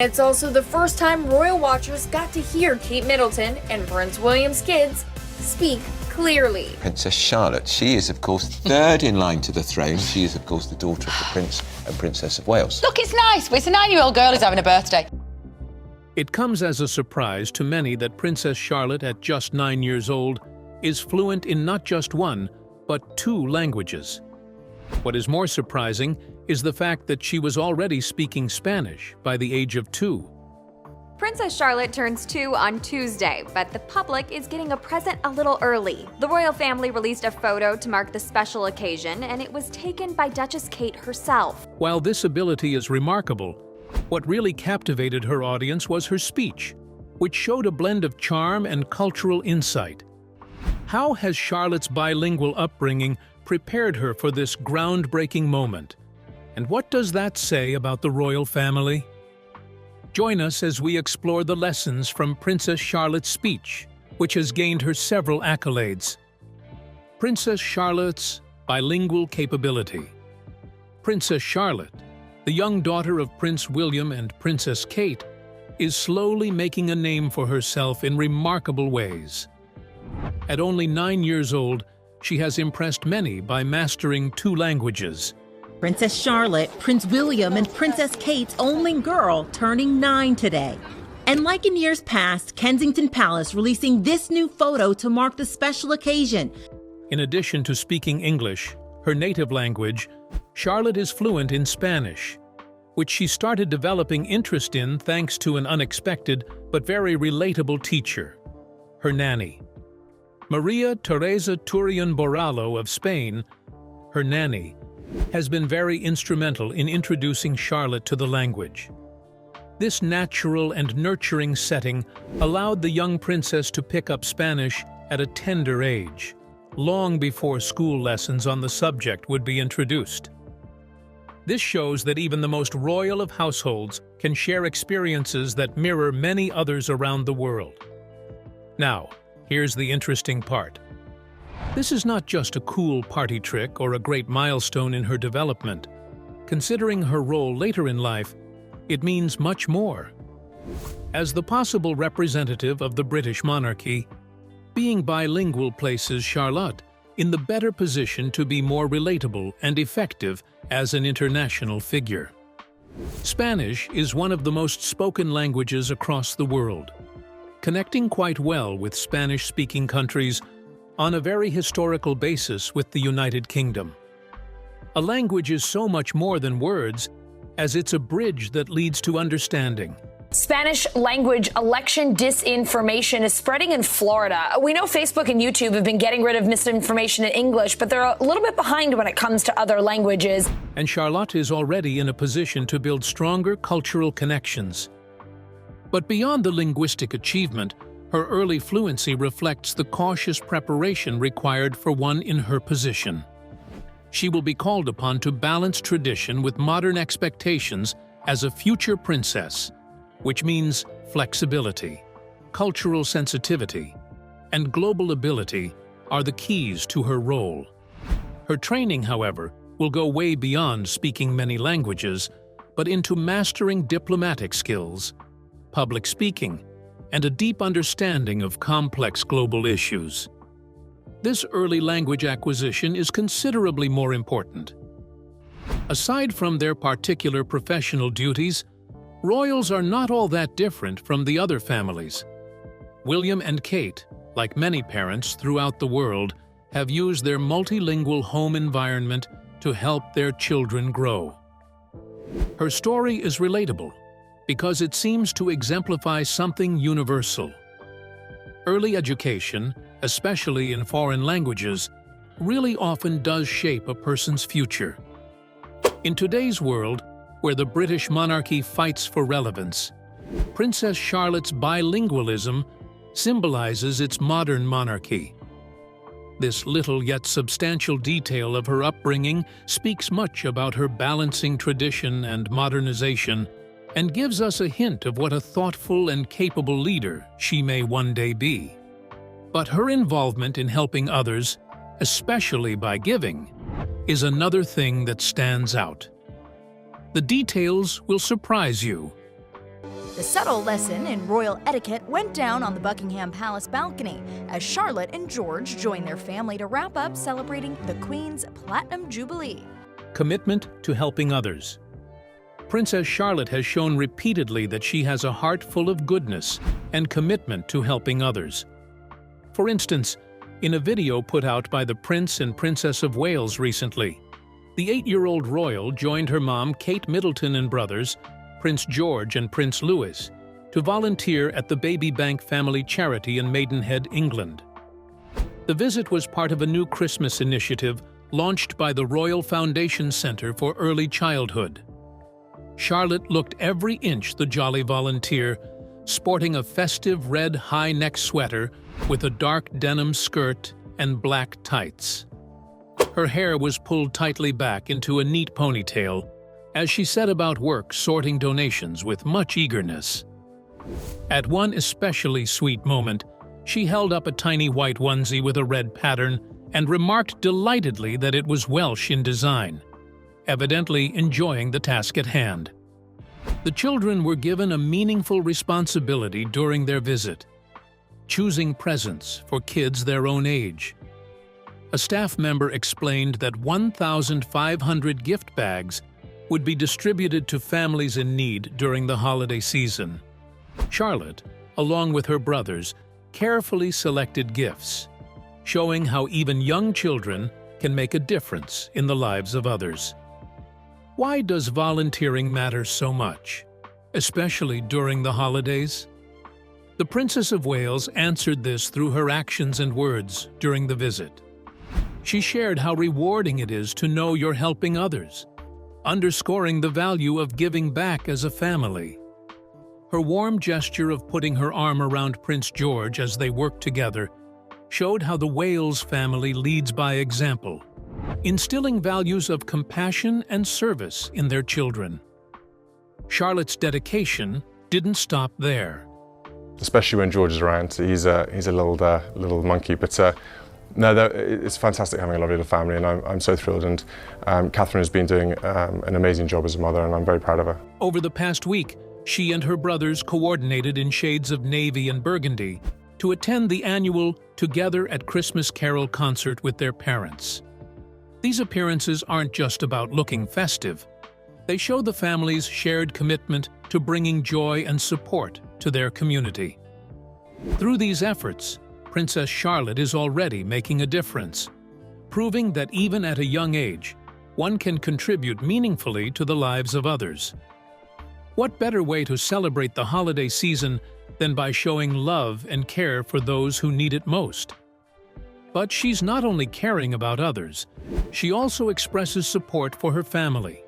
It's also the first time royal watchers got to hear Kate Middleton and Prince William's kids speak clearly. Princess Charlotte, she is of course third in line to the throne. She is of course the daughter of the Prince and Princess of Wales. Look, it's nice. It's a 9-year-old girl who's having a birthday. It comes as a surprise to many that Princess Charlotte, at just 9 years old, is fluent in not just one, but 2 languages. What is more surprising is the fact that she was already speaking Spanish by the age of 2. Princess Charlotte turns 2 on Tuesday, but the public is getting a present a little early. The royal family released a photo to mark the special occasion, and it was taken by Duchess Kate herself. While this ability is remarkable, what really captivated her audience was her speech, which showed a blend of charm and cultural insight. How has Charlotte's bilingual upbringing prepared her for this groundbreaking moment? And what does that say about the royal family? Join us as we explore the lessons from Princess Charlotte's speech, which has gained her several accolades. Princess Charlotte's bilingual capability. Princess Charlotte, the young daughter of Prince William and Princess Kate, is slowly making a name for herself in remarkable ways. At only 9 years old, she has impressed many by mastering 2 languages. Princess Charlotte, Prince William, and Princess Kate's only girl, turning 9 today. And like in years past, Kensington Palace releasing this new photo to mark the special occasion. In addition to speaking English, her native language, Charlotte is fluent in Spanish, which she started developing interest in thanks to an unexpected but very relatable teacher, her nanny. Maria Teresa Turrion Borrallo of Spain, her nanny, has been very instrumental in introducing Charlotte to the language. This natural and nurturing setting allowed the young princess to pick up Spanish at a tender age, long before school lessons on the subject would be introduced. This shows that even the most royal of households can share experiences that mirror many others around the world. Now, here's the interesting part. This is not just a cool party trick or a great milestone in her development. Considering her role later in life, it means much more. As the possible representative of the British monarchy, being bilingual places Charlotte in the better position to be more relatable and effective as an international figure. Spanish is one of the most spoken languages across the world, connecting quite well with Spanish-speaking countries on a very historical basis with the United Kingdom. A language is so much more than words, as it's a bridge that leads to understanding. Spanish language election disinformation is spreading in Florida. We know Facebook and YouTube have been getting rid of misinformation in English, but they're a little bit behind when it comes to other languages. And Charlotte is already in a position to build stronger cultural connections. But beyond the linguistic achievement, her early fluency reflects the cautious preparation required for one in her position. She will be called upon to balance tradition with modern expectations as a future princess, which means flexibility, cultural sensitivity, and global ability are the keys to her role. Her training, however, will go way beyond speaking many languages, but into mastering diplomatic skills, public speaking, and a deep understanding of complex global issues. This early language acquisition is considerably more important. Aside from their particular professional duties, royals are not all that different from the other families. William and Kate, like many parents throughout the world, have used their multilingual home environment to help their children grow. Her story is relatable because it seems to exemplify something universal. Early education, especially in foreign languages, really often does shape a person's future. In today's world, where the British monarchy fights for relevance, Princess Charlotte's bilingualism symbolizes its modern monarchy. This little yet substantial detail of her upbringing speaks much about her balancing tradition and modernization, and gives us a hint of what a thoughtful and capable leader she may one day be. But her involvement in helping others, especially by giving, is another thing that stands out. The details will surprise you. The subtle lesson in royal etiquette went down on the Buckingham Palace balcony as Charlotte and George joined their family to wrap up celebrating the Queen's Platinum Jubilee. Commitment to helping others. Princess Charlotte has shown repeatedly that she has a heart full of goodness and commitment to helping others. For instance, in a video put out by the Prince and Princess of Wales recently, the 8-year-old royal joined her mom, Kate Middleton, and brothers, Prince George and Prince Louis, to volunteer at the Baby Bank Family Charity in Maidenhead, England. The visit was part of a new Christmas initiative launched by the Royal Foundation Centre for Early Childhood. Charlotte looked every inch the jolly volunteer, sporting a festive red high-neck sweater with a dark denim skirt and black tights. Her hair was pulled tightly back into a neat ponytail as she set about work sorting donations with much eagerness. At one especially sweet moment, she held up a tiny white onesie with a red pattern and remarked delightedly that it was Welsh in design, evidently enjoying the task at hand. The children were given a meaningful responsibility during their visit, choosing presents for kids their own age. A staff member explained that 1,500 gift bags would be distributed to families in need during the holiday season. Charlotte, along with her brothers, carefully selected gifts, showing how even young children can make a difference in the lives of others. Why does volunteering matter so much, especially during the holidays? The Princess of Wales answered this through her actions and words during the visit. She shared how rewarding it is to know you're helping others, underscoring the value of giving back as a family. Her warm gesture of putting her arm around Prince George as they worked together showed how the Wales family leads by example, instilling values of compassion and service in their children. Charlotte's dedication didn't stop there. Especially when George is around. He's a little monkey, but it's fantastic having a lovely little family, and I'm so thrilled. And Catherine has been doing an amazing job as a mother, and I'm very proud of her. Over the past week, she and her brothers coordinated in shades of navy and burgundy to attend the annual Together at Christmas Carol concert with their parents. These appearances aren't just about looking festive. They show the family's shared commitment to bringing joy and support to their community. Through these efforts, Princess Charlotte is already making a difference, proving that even at a young age, one can contribute meaningfully to the lives of others. What better way to celebrate the holiday season than by showing love and care for those who need it most? But she's not only caring about others, she also expresses support for her family.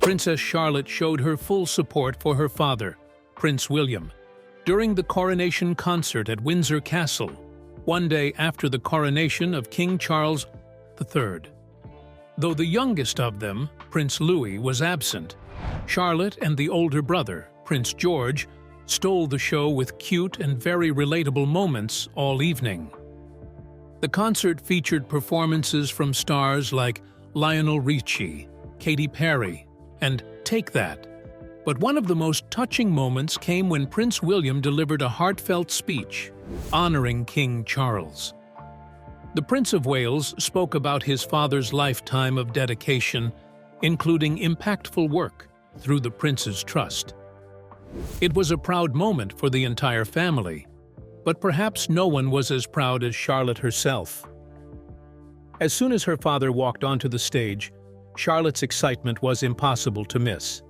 Princess Charlotte showed her full support for her father, Prince William, during the coronation concert at Windsor Castle, one day after the coronation of King Charles III. Though the youngest of them, Prince Louis, was absent, Charlotte and the older brother, Prince George, stole the show with cute and very relatable moments all evening. The concert featured performances from stars like Lionel Richie, Katy Perry, and Take That. But one of the most touching moments came when Prince William delivered a heartfelt speech honoring King Charles. The Prince of Wales spoke about his father's lifetime of dedication, including impactful work through the Prince's Trust. It was a proud moment for the entire family, but perhaps no one was as proud as Charlotte herself. As soon as her father walked onto the stage, Charlotte's excitement was impossible to miss.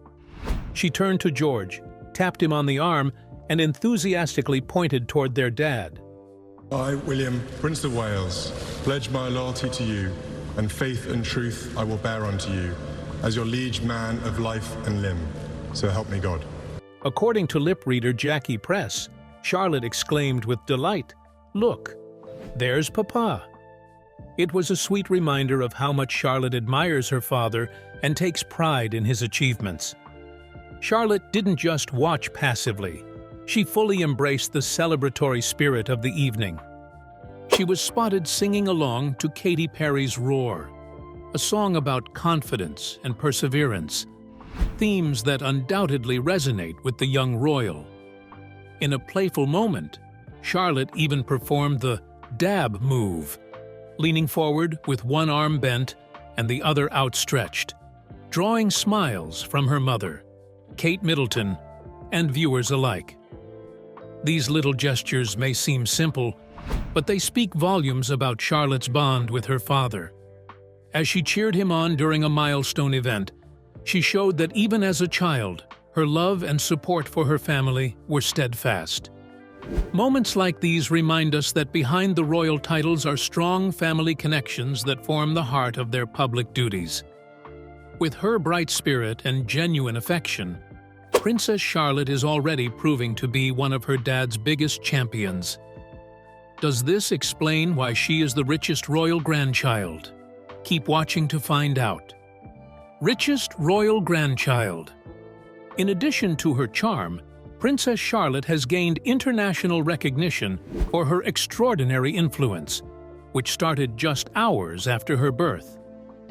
She turned to George, tapped him on the arm, and enthusiastically pointed toward their dad. I, William, Prince of Wales, pledge my loyalty to you, and faith and truth I will bear unto you, as your liege man of life and limb. So help me God. According to lip reader Jackie Press, Charlotte exclaimed with delight, "Look, there's Papa." It was a sweet reminder of how much Charlotte admires her father and takes pride in his achievements. Charlotte didn't just watch passively. She fully embraced the celebratory spirit of the evening. She was spotted singing along to Katy Perry's Roar, a song about confidence and perseverance, themes that undoubtedly resonate with the young royal. In a playful moment, Charlotte even performed the dab move, leaning forward with one arm bent and the other outstretched, drawing smiles from her mother, Kate Middleton, and viewers alike. These little gestures may seem simple, but they speak volumes about Charlotte's bond with her father. As she cheered him on during a milestone event, she showed that even as a child, her love and support for her family were steadfast. Moments like these remind us that behind the royal titles are strong family connections that form the heart of their public duties. With her bright spirit and genuine affection, Princess Charlotte is already proving to be one of her dad's biggest champions. Does this explain why she is the richest royal grandchild? Keep watching to find out. Richest royal grandchild. In addition to her charm, Princess Charlotte has gained international recognition for her extraordinary influence, which started just hours after her birth.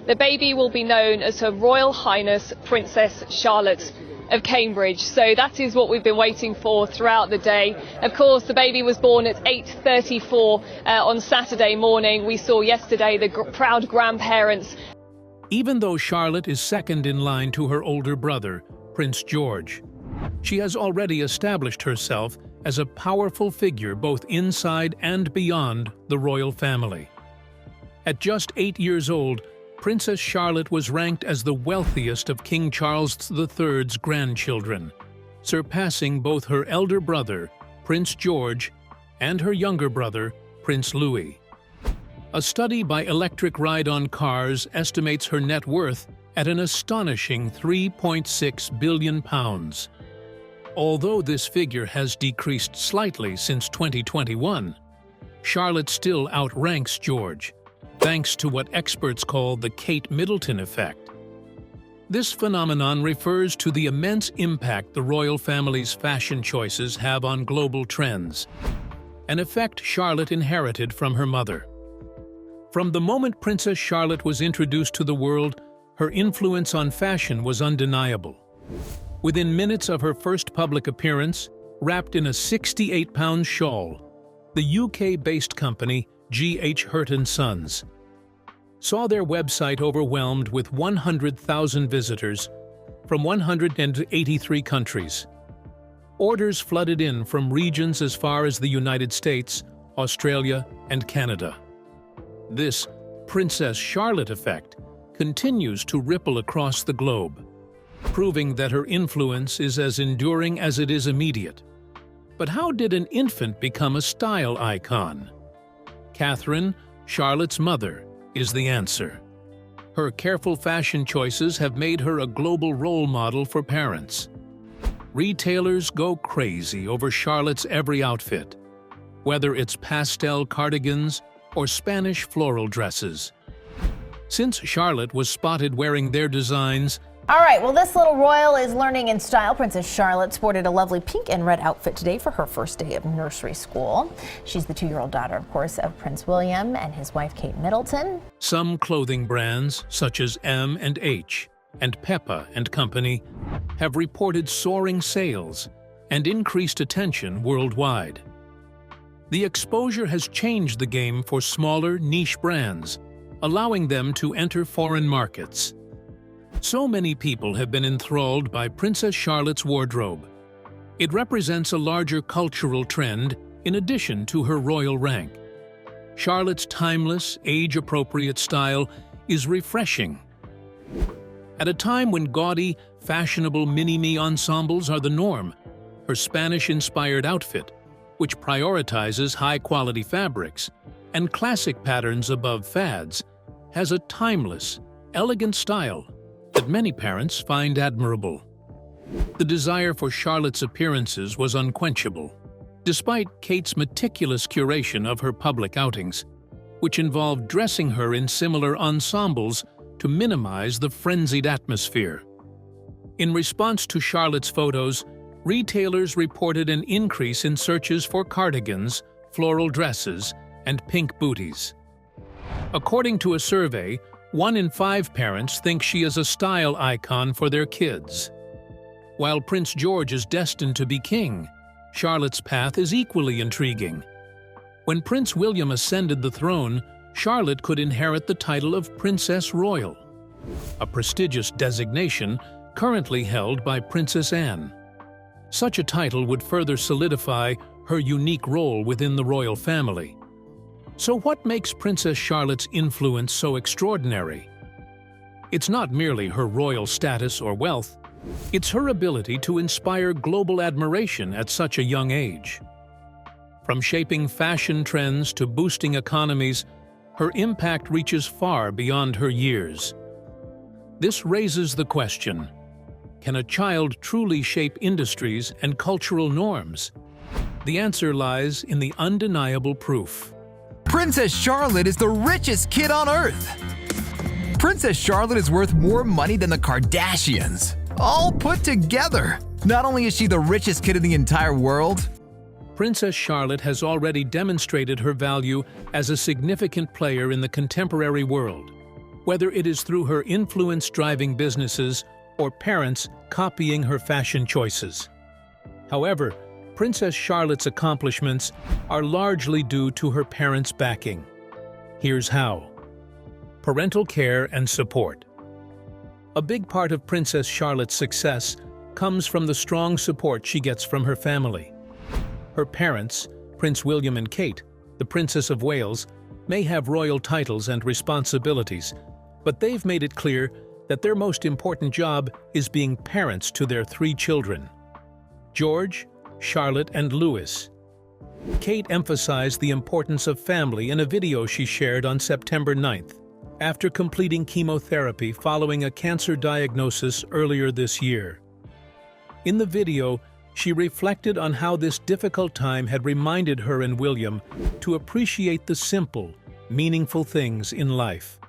The baby will be known as Her Royal Highness Princess Charlotte of Cambridge. So that is what we've been waiting for throughout the day. Of course, the baby was born at 8:34 on Saturday morning. We saw yesterday the proud grandparents. Even though Charlotte is second in line to her older brother, Prince George, she has already established herself as a powerful figure both inside and beyond the royal family. At just 8 years old, Princess Charlotte was ranked as the wealthiest of King Charles III's grandchildren, surpassing both her elder brother, Prince George, and her younger brother, Prince Louis. A study by Electric Ride-On Cars estimates her net worth at an astonishing £3.6 billion. Although this figure has decreased slightly since 2021, Charlotte still outranks George, thanks to what experts call the Kate Middleton effect. This phenomenon refers to the immense impact the royal family's fashion choices have on global trends, an effect Charlotte inherited from her mother. From the moment Princess Charlotte was introduced to the world, her influence on fashion was undeniable. Within minutes of her first public appearance, wrapped in a 68-pound shawl, the UK-based company G.H. Hurt & Sons saw their website overwhelmed with 100,000 visitors from 183 countries. Orders flooded in from regions as far as the United States, Australia, and Canada. This Princess Charlotte effect continues to ripple across the globe, proving that her influence is as enduring as it is immediate. But how did an infant become a style icon? Catherine, Charlotte's mother, is the answer. Her careful fashion choices have made her a global role model for parents. Retailers go crazy over Charlotte's every outfit, whether it's pastel cardigans or Spanish floral dresses. Since Charlotte was spotted wearing their designs, all right, well, this little royal is learning in style. Princess Charlotte sported a lovely pink and red outfit today for her first day of nursery school. She's the 2-year-old daughter, of course, of Prince William and his wife, Kate Middleton. Some clothing brands, such as M&H and Peppa and Company, have reported soaring sales and increased attention worldwide. The exposure has changed the game for smaller, niche brands, allowing them to enter foreign markets. So many people have been enthralled by Princess Charlotte's wardrobe. It represents a larger cultural trend in addition to her royal rank. Charlotte's timeless, age-appropriate style is refreshing. At a time when gaudy, fashionable mini-me ensembles are the norm, her Spanish-inspired outfit, which prioritizes high-quality fabrics and classic patterns above fads, has a timeless, elegant style that many parents find admirable. The desire for Charlotte's appearances was unquenchable, despite Kate's meticulous curation of her public outings, which involved dressing her in similar ensembles to minimize the frenzied atmosphere. In response to Charlotte's photos, retailers reported an increase in searches for cardigans, floral dresses, and pink booties. According to a survey, 1 in 5 parents think she is a style icon for their kids. While Prince George is destined to be king, Charlotte's path is equally intriguing. When Prince William ascended the throne, Charlotte could inherit the title of Princess Royal, a prestigious designation currently held by Princess Anne. Such a title would further solidify her unique role within the royal family. So what makes Princess Charlotte's influence so extraordinary? It's not merely her royal status or wealth, it's her ability to inspire global admiration at such a young age. From shaping fashion trends to boosting economies, her impact reaches far beyond her years. This raises the question: can a child truly shape industries and cultural norms? The answer lies in the undeniable proof. Princess Charlotte is the richest kid on Earth. Princess Charlotte is worth more money than the Kardashians, all put together. Not only is she the richest kid in the entire world, Princess Charlotte has already demonstrated her value as a significant player in the contemporary world, whether it is through her influence driving businesses or parents copying her fashion choices. However, Princess Charlotte's accomplishments are largely due to her parents' backing. Here's how. Parental care and support. A big part of Princess Charlotte's success comes from the strong support she gets from her family. Her parents, Prince William and Kate, the Princess of Wales, may have royal titles and responsibilities, but they've made it clear that their most important job is being parents to their 3 children: George, Charlotte, and Louis. Kate emphasized the importance of family in a video she shared on September 9th, after completing chemotherapy following a cancer diagnosis earlier this year. In the video, she reflected on how this difficult time had reminded her and William to appreciate the simple, meaningful things in life.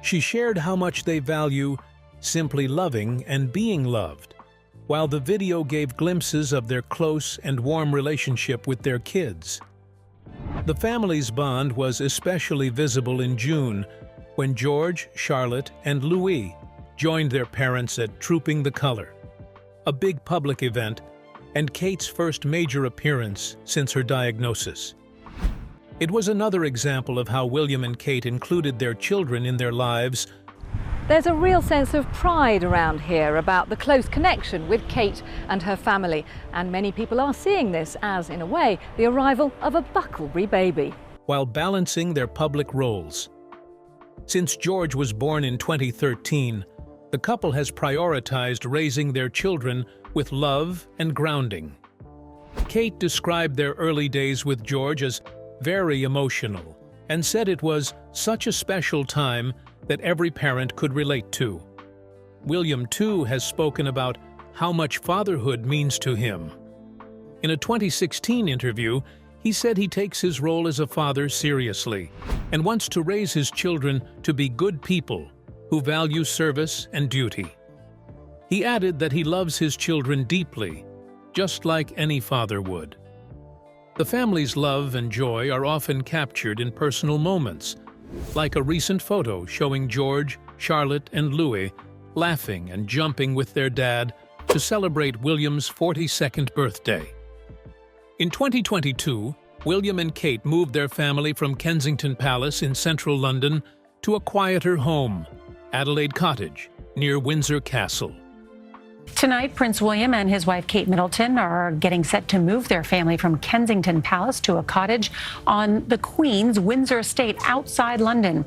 She shared how much they value simply loving and being loved, while the video gave glimpses of their close and warm relationship with their kids. The family's bond was especially visible in June, when George, Charlotte, and Louis joined their parents at Trooping the Color, a big public event and Kate's first major appearance since her diagnosis. It was another example of how William and Kate included their children in their lives. There's a real sense of pride around here about the close connection with Kate and her family, and many people are seeing this as, in a way, the arrival of a Bucklebury baby. While balancing their public roles. Since George was born in 2013, the couple has prioritized raising their children with love and grounding. Kate described their early days with George as very emotional and said it was such a special time that every parent could relate to. William, too, has spoken about how much fatherhood means to him. In a 2016 interview, he said he takes his role as a father seriously and wants to raise his children to be good people who value service and duty. He added that he loves his children deeply, just like any father would. The family's love and joy are often captured in personal moments, like a recent photo showing George, Charlotte, and Louis laughing and jumping with their dad to celebrate William's 42nd birthday. In 2022, William and Kate moved their family from Kensington Palace in central London to a quieter home, Adelaide Cottage, near Windsor Castle. Tonight, Prince William and his wife Kate Middleton are getting set to move their family from Kensington Palace to a cottage on the Queen's Windsor estate outside London.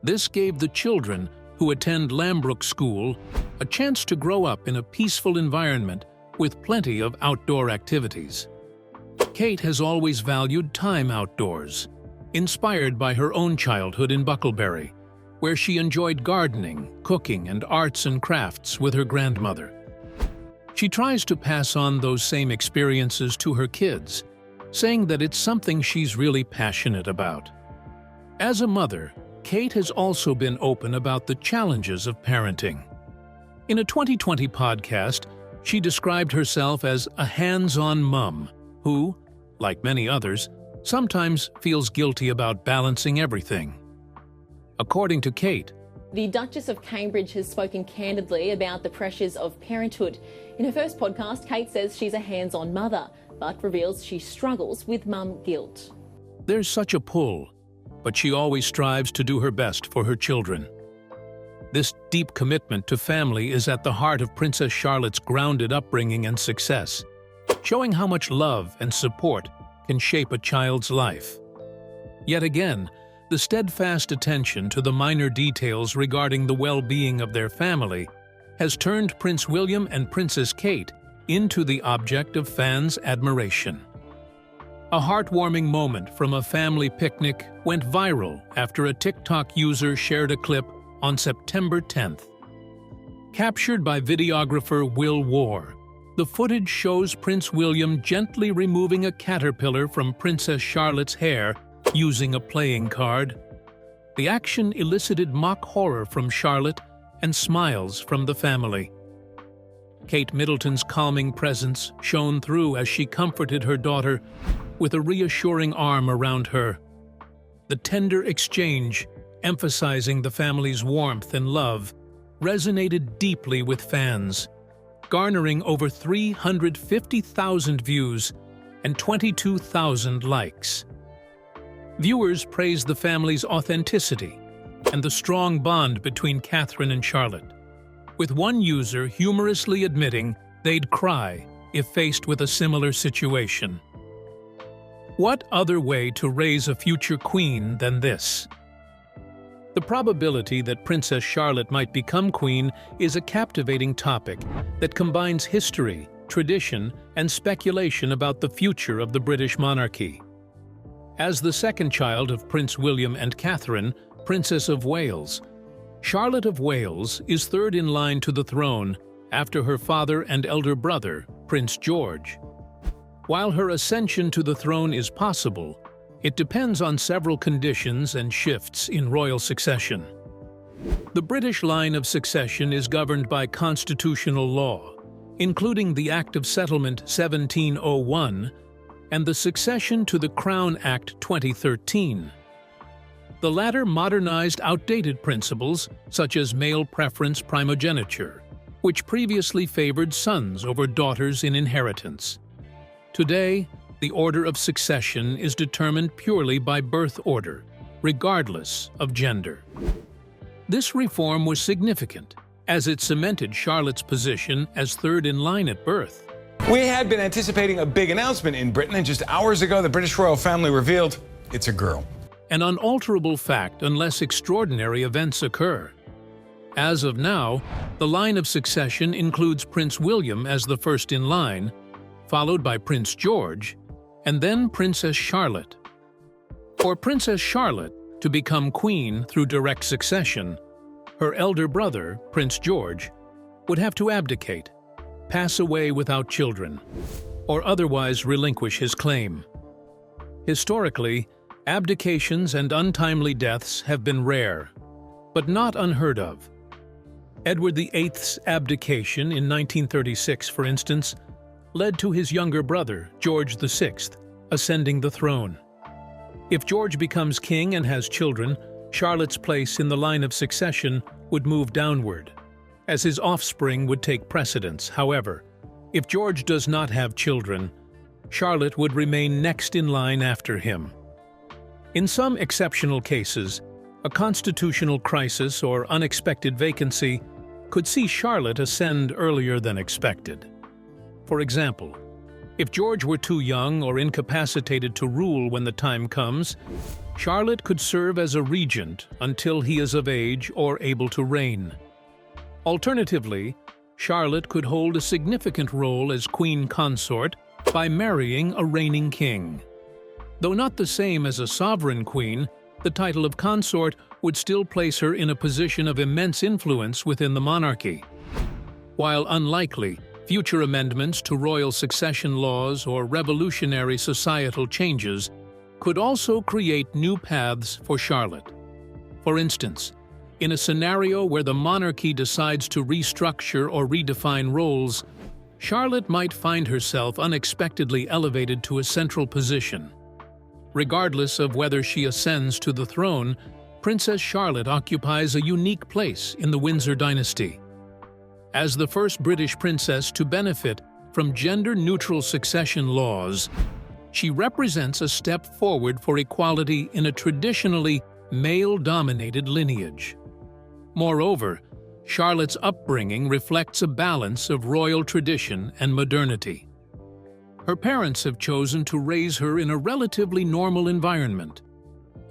This gave the children, who attend Lambrook School, a chance to grow up in a peaceful environment with plenty of outdoor activities. Kate has always valued time outdoors, inspired by her own childhood in Bucklebury, where she enjoyed gardening, cooking, and arts and crafts with her grandmother. She tries to pass on those same experiences to her kids, saying that it's something she's really passionate about. As a mother, Kate has also been open about the challenges of parenting. In a 2020 podcast, she described herself as a hands-on mom who, like many others, sometimes feels guilty about balancing everything. According to Kate, the Duchess of Cambridge has spoken candidly about the pressures of parenthood. In her first podcast, Kate says she's a hands-on mother, but reveals she struggles with mum guilt. there's such a pull, but she always strives to do her best for her children. This deep commitment to family is at the heart of Princess Charlotte's grounded upbringing and success, showing how much love and support can shape a child's life. Yet again, the steadfast attention to the minor details regarding the well-being of their family has turned Prince William and Princess Kate into the object of fans' admiration. A heartwarming moment from a family picnic went viral after a TikTok user shared a clip on September 10th. Captured by videographer Will War, the footage shows Prince William gently removing a caterpillar from Princess Charlotte's hair using a playing card. The action elicited mock horror from Charlotte and smiles from the family. Kate Middleton's calming presence shone through as she comforted her daughter with a reassuring arm around her. The tender exchange, emphasizing the family's warmth and love, resonated deeply with fans, garnering over 350,000 views and 22,000 likes. Viewers praised the family's authenticity and the strong bond between Catherine and Charlotte, with one user humorously admitting they'd cry if faced with a similar situation. What other way to raise a future queen than this? The probability that Princess Charlotte might become queen is a captivating topic that combines history, tradition, and speculation about the future of the British monarchy. As the second child of Prince William and Catherine, Princess of Wales, Charlotte of Wales is third in line to the throne after her father and elder brother, Prince George. While her ascension to the throne is possible, it depends on several conditions and shifts in royal succession. The British line of succession is governed by constitutional law, including the Act of Settlement 1701 and the Succession to the Crown Act 2013. The latter modernized outdated principles such as male preference primogeniture, which previously favored sons over daughters in inheritance. Today, the order of succession is determined purely by birth order, regardless of gender. This reform was significant, as it cemented Charlotte's position as third in line at birth. We had been anticipating a big announcement in Britain, and just hours ago, the British royal family revealed it's a girl. An unalterable fact unless extraordinary events occur. As of now, the line of succession includes Prince William as the first in line, followed by Prince George, and then Princess Charlotte. For Princess Charlotte to become queen through direct succession, her elder brother, Prince George, would have to abdicate, pass away without children, or otherwise relinquish his claim. Historically, abdications and untimely deaths have been rare, but not unheard of. Edward VIII's abdication in 1936, for instance, led to his younger brother, George VI, ascending the throne. If George becomes king and has children, Charlotte's place in the line of succession would move downward, as his offspring would take precedence. However, if George does not have children, Charlotte would remain next in line after him. In some exceptional cases, a constitutional crisis or unexpected vacancy could see Charlotte ascend earlier than expected. For example, if George were too young or incapacitated to rule when the time comes, Charlotte could serve as a regent until he is of age or able to reign. Alternatively, Charlotte could hold a significant role as queen consort by marrying a reigning king. Though not the same as a sovereign queen, the title of consort would still place her in a position of immense influence within the monarchy. While unlikely, future amendments to royal succession laws or revolutionary societal changes could also create new paths for Charlotte. For instance, in a scenario where the monarchy decides to restructure or redefine roles, Charlotte might find herself unexpectedly elevated to a central position. Regardless of whether she ascends to the throne, Princess Charlotte occupies a unique place in the Windsor dynasty. As the first British princess to benefit from gender-neutral succession laws, she represents a step forward for equality in a traditionally male-dominated lineage. Moreover, Charlotte's upbringing reflects a balance of royal tradition and modernity. Her parents have chosen to raise her in a relatively normal environment,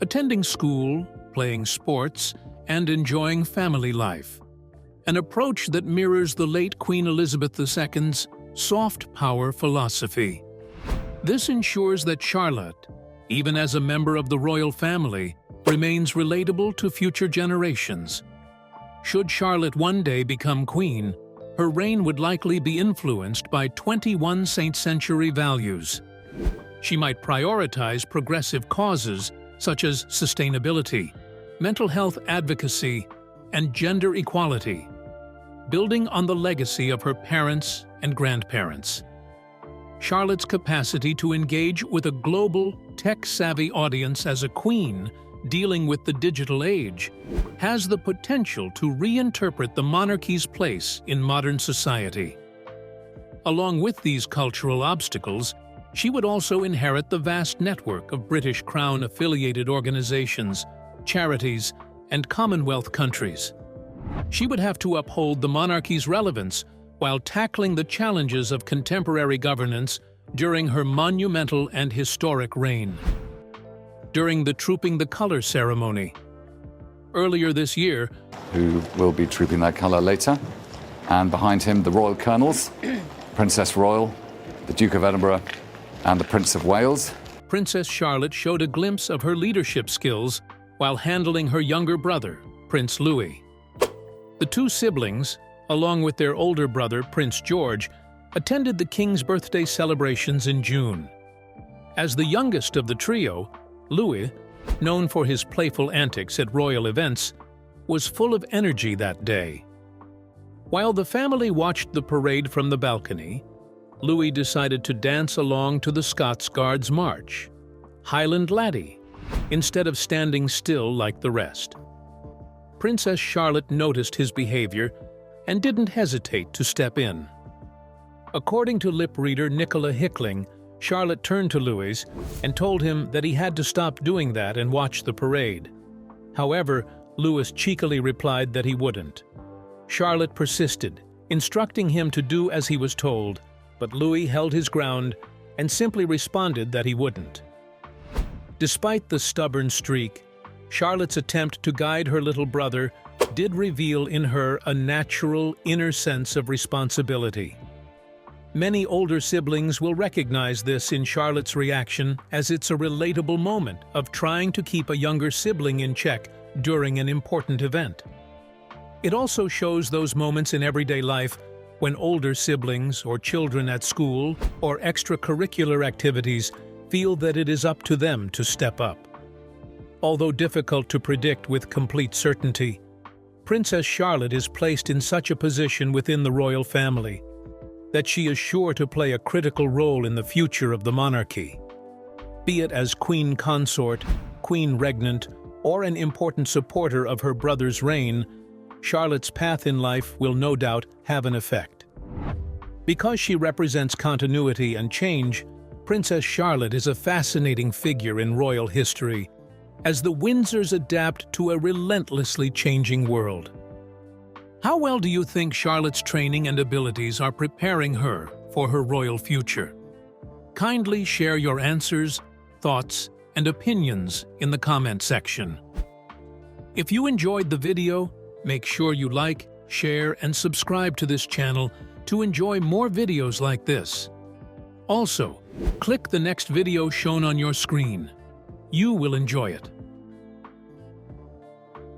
attending school, playing sports, and enjoying family life, an approach that mirrors the late Queen Elizabeth II's soft power philosophy. This ensures that Charlotte, even as a member of the royal family, remains relatable to future generations. Should Charlotte one day become queen, her reign would likely be influenced by 21 century values. She might prioritize progressive causes such as sustainability, mental health advocacy, and gender equality, building on the legacy of her parents and grandparents. Charlotte's capacity to engage with a global, tech-savvy audience as a queen dealing with the digital age has the potential to reinterpret the monarchy's place in modern society. Along with these cultural obstacles, she would also inherit the vast network of British Crown-affiliated organizations, charities, and Commonwealth countries. She would have to uphold the monarchy's relevance while tackling the challenges of contemporary governance during her monumental and historic reign. During the Trooping the Colour ceremony earlier this year, who will be trooping that colour later, and behind him the Royal Colonels, Princess Royal, the Duke of Edinburgh, and the Prince of Wales. Princess Charlotte showed a glimpse of her leadership skills while handling her younger brother, Prince Louis. The two siblings, along with their older brother, Prince George, attended the King's birthday celebrations in June. As the youngest of the trio, Louis, known for his playful antics at royal events, was full of energy that day. While the family watched the parade from the balcony, Louis decided to dance along to the Scots Guards March, Highland Laddie, instead of standing still like the rest. Princess Charlotte noticed his behavior and didn't hesitate to step in. According to lip reader Nicola Hickling, Charlotte turned to Louis and told him that he had to stop doing that and watch the parade. However, Louis cheekily replied that he wouldn't. Charlotte persisted, instructing him to do as he was told, but Louis held his ground and simply responded that he wouldn't. Despite the stubborn streak, Charlotte's attempt to guide her little brother did reveal in her a natural inner sense of responsibility. Many older siblings will recognize this in Charlotte's reaction, as it's a relatable moment of trying to keep a younger sibling in check during an important event. It also shows those moments in everyday life when older siblings or children at school or extracurricular activities feel that it is up to them to step up. Although difficult to predict with complete certainty, Princess Charlotte is placed in such a position within the royal family that she is sure to play a critical role in the future of the monarchy. Be it as queen consort, queen regnant, or an important supporter of her brother's reign, Charlotte's path in life will no doubt have an effect. Because she represents continuity and change, Princess Charlotte is a fascinating figure in royal history, as the Windsors adapt to a relentlessly changing world. How well do you think Charlotte's training and abilities are preparing her for her royal future? Kindly share your answers, thoughts, and opinions in the comment section. If you enjoyed the video, make sure you like, share, and subscribe to this channel to enjoy more videos like this. Also, click the next video shown on your screen. You will enjoy it.